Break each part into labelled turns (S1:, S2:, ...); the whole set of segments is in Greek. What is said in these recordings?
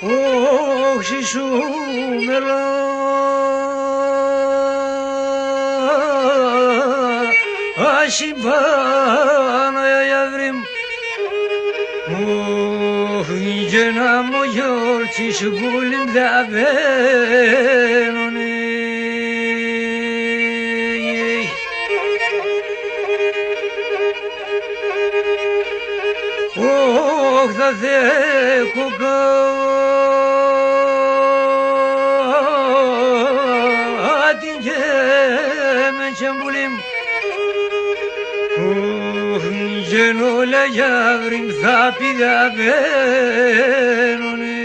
S1: Όχι σου μελά ασυμπάνω γιαβρίμ όχι και να μου γιόρτης γούλιν θα βαίνουνε όχι θα δέχω Γενόλα γιαβρίμ θα πηδαβαίνουνε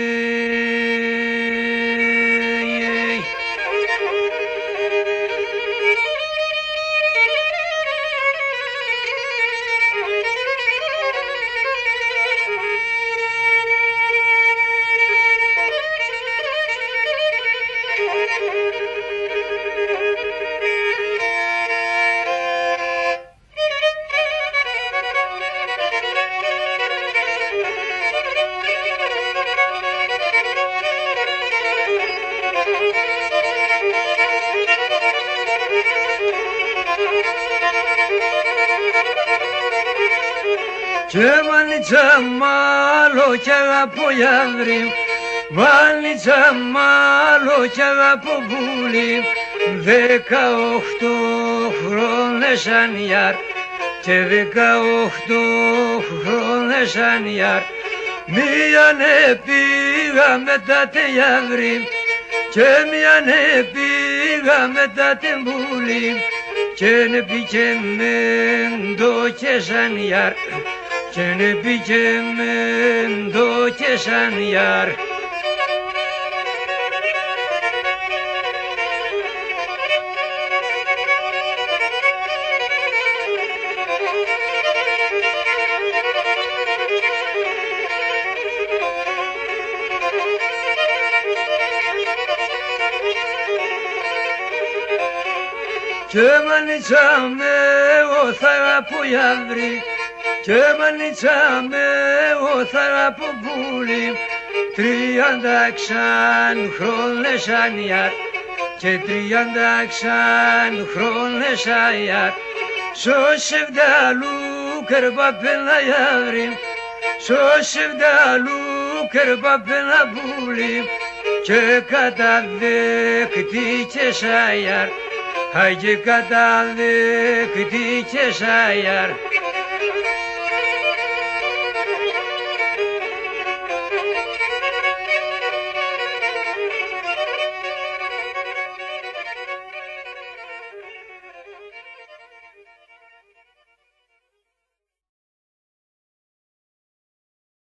S1: Και μάνιτσα μάλλο κι αγαπώ γιαβρίμ, μάνιτσα μάλλο κι αγαπώ πουλί, 18 χρόνες ανιάρ και 18 χρόνες ανιάρ. Μίανε πήγα μετά τε γιαβρίμ και μίανε πήγα μετά τε πουλί και νε πήγε μέντο και σανιάρ και νε πήγε μέντο και σανιάρ. Και μανίτσα με εγώ θα αγαπώ γιαβρί και μανίτσα με εγώ θα αγαπώ πουλί, 30 χρόνες ανιάρ και 30 χρόνες ανιάρ. Σω σεβδαλού κερπαπένα γιαβρί, σω σεβδαλού κερπαπένα πουλί και καταδέχτηκες αγιάρ. Hai que καταδέχτηκες αγιάρ.